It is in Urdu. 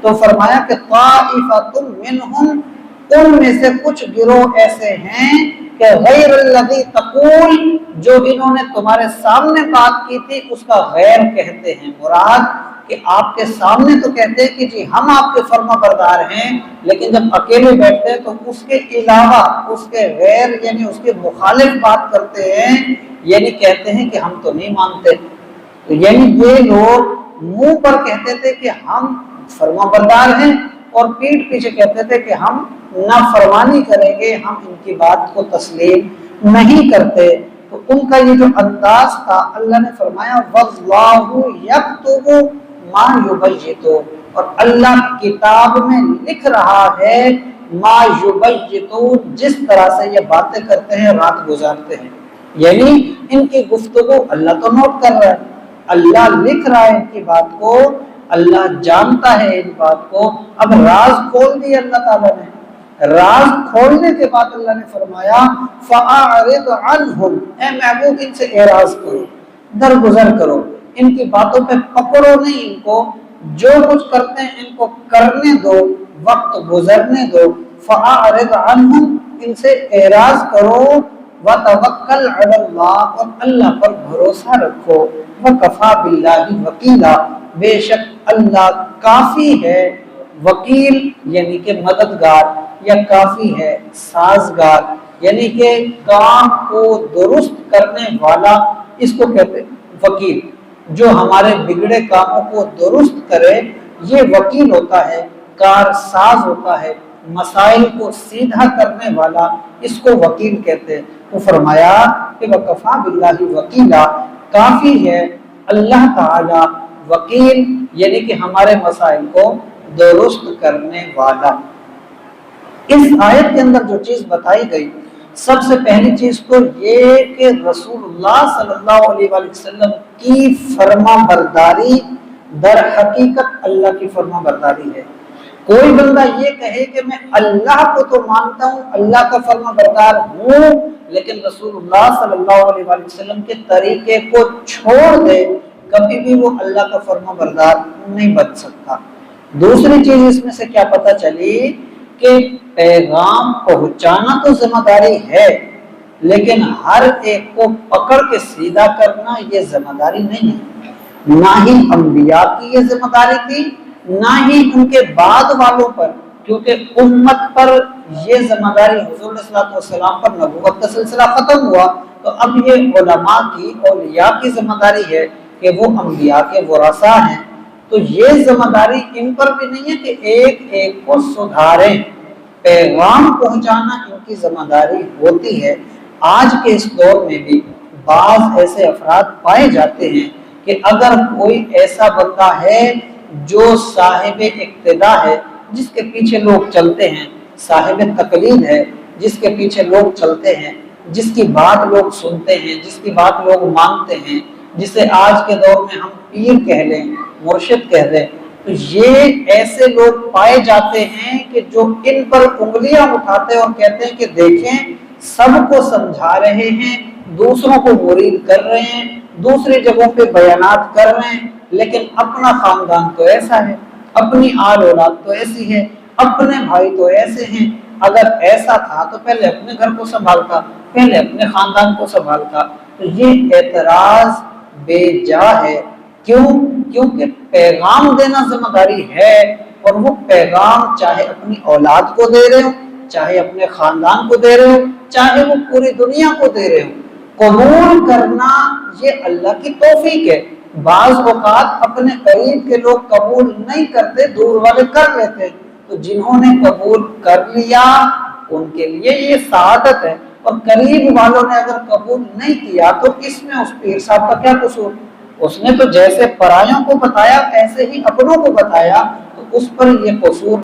تو فرمایا کہ طائفتم منہم، ان میں سے کچھ گروہ ایسے ہیں کہ غیر الذی تقول، جو انہوں نے تمہارے سامنے بات کی تھی اس کا غیر کہتے ہیں۔ مراد کہ آپ کے سامنے تو کہتے ہیں کہ جی ہم آپ کے فرما بردار ہیں، لیکن جب اکیلے بیٹھتے ہیں تو اس کے علاوہ اس کے غیر یعنی اس کے مخالف بات کرتے ہیں، یعنی کہتے ہیں کہ ہم تو نہیں مانتے۔ تو یعنی یہ لوگ منہ پر کہتے تھے کہ ہم فرما بردار ہیں اور پیٹھ پیچھے کہتے تھے کہ ہم نافرمانی کریں گے، ہم ان کی بات کو تسلیم نہیں کرتے۔ تو ان کا یہ جو انداز تھا، اللہ نے فرمایا وَاللَّهُ يَكْتُبُ مَا يُبَيِّتُونَ، اور اللہ کتاب میں لکھ رہا ہے ما یبیتون، جس طرح سے یہ باتیں کرتے ہیں، رات گزارتے ہیں۔ یعنی ان کی گفتگو اللہ تو نوٹ کر رہا ہے، اللہ لکھ رہا ہے ان کی بات کو، اللہ جانتا ہے ان بات کو۔ اب راز کھول دیا اللہ تعالیٰ نے، راز کھولنے کے بعد اللہ نے فرمایا فَأَعْرِضْ عَنْهُمْ، اے محبوب ان سے اعراض کرو، درگزر کرو، ان کی باتوں پہ پکڑو نہیں ان کو، جو کچھ کرتے ہیں ان کو کرنے دو، وقت گزرنے دو۔ فَأَعْرِضْ عَنْهُمْ، ان سے اعراض کرو، وَتَوَكَّلْ عَلَى اللَّهِ، اور اللہ پر بھروسہ رکھو، وَكَفَى بِاللَّهِ وَكِيلًا، بے شک اللہ کافی ہے، وکیل یعنی کہ مددگار، یا کافی ہے سازگار، یعنی کہ کام کو درست کرنے والا، اس کو کہتے ہیں وکیل۔ جو ہمارے بگڑے کاموں کو درست کرے یہ وکیل ہوتا ہے، کار ساز ہوتا ہے، مسائل کو سیدھا کرنے والا، اس کو وکیل کہتے ہیں۔ تو فرمایا کہ وَكَفَى بِاللَّهِ وَكِيلًا، کافی ہے اللہ تعالی وکیل، یعنی کہ ہمارے مسائل کو درست کرنے والا۔ اس آیت کے اندر جو چیز بتائی گئی، سب سے پہلی چیز تو یہ کہ رسول اللہ صلی اللہ علیہ وآلہ وسلم کی فرما برداری در حقیقت اللہ کی فرما برداری ہے۔ کوئی بندہ یہ کہے کہ میں اللہ کو تو مانتا ہوں، اللہ کا فرما بردار ہوں، لیکن رسول اللہ صلی اللہ علیہ وآلہ وسلم کے طریقے کو چھوڑ دے، کبھی بھی وہ اللہ کا فرما بردار نہیں بن سکتا۔ دوسری چیز اس میں سے کیا پتہ چلی کہ پیغام پہنچانا تو ذمہ داری ہے، لیکن ہر ایک کو پکڑ کے سیدھا کرنا یہ ذمہ داری نہیں ہے۔ نہ ہی انبیاء کی یہ ذمہ داری تھی، نہ ہی ان کے بعد والوں پر، کیونکہ امت پر یہ ذمہ داری حضور صلی اللہ علیہ وسلم پر نبوت کا سلسلہ ختم ہوا، تو اب یہ علماء کی، اولیاء کی ذمہ داری ہے کہ وہ انبیاء کے ورثاء ہیں۔ تو یہ ذمہ داری ان پر بھی نہیں ہے کہ ایک ایک کو سدھاریں، پیغام پہنچانا ان کی ذمہ داری ہوتی ہے۔ آج کے اس دور میں بھی بعض ایسے افراد پائے جاتے ہیں کہ اگر کوئی ایسا بندہ ہے جو صاحب اقتداء ہے، جس کے پیچھے لوگ چلتے ہیں، صاحب تقلید ہے، جس کے پیچھے لوگ چلتے ہیں، جس کی بات لوگ سنتے ہیں، جس کی بات لوگ مانتے ہیں، جسے آج کے دور میں ہم پیر کہہ لیں، مرشد کہہ لیں، تو یہ ایسے لوگ پائے جاتے ہیں کہ جو ان پر انگلیاں اٹھاتے ہیں اور کہتے ہیں کہ دیکھیں سب کو سمجھا رہے ہیں، دوسروں کو مرید کر رہے ہیں، دوسری جگہوں پہ بیانات کر رہے ہیں، لیکن اپنا خاندان تو ایسا ہے، اپنی آل اولاد تو ایسی ہے، اپنے بھائی تو ایسے ہیں۔ اگر ایسا تھا تو پہلے اپنے گھر کو سنبھالتا، پہلے اپنے خاندان کو سنبھالتا۔ تو یہ اعتراض بے جا ہے۔ کیوں؟ کیونکہ پیغام دینا ذمہ داری ہے، اور وہ پیغام چاہے اپنی اولاد کو دے رہے ہو، چاہے اپنے خاندان کو دے رہے ہو، چاہے وہ پوری دنیا کو دے رہے ہو، قبول کرنا یہ اللہ کی توفیق ہے۔ بعض اوقات اپنے قریب کے لوگ قبول نہیں کرتے، دور والے کر لیتے، تو جنہوں نے قبول کر لیا ان کے لیے یہ سعادت ہے، اور قریب والوں نے اگر قبول نہیں کیا تو اس میں اس پیر صاحب کا کیا قصور؟ اس نے تو جیسے پرایوں کو بتایا ایسے ہی اپنوں کو بتایا، تو اس پر یہ قصور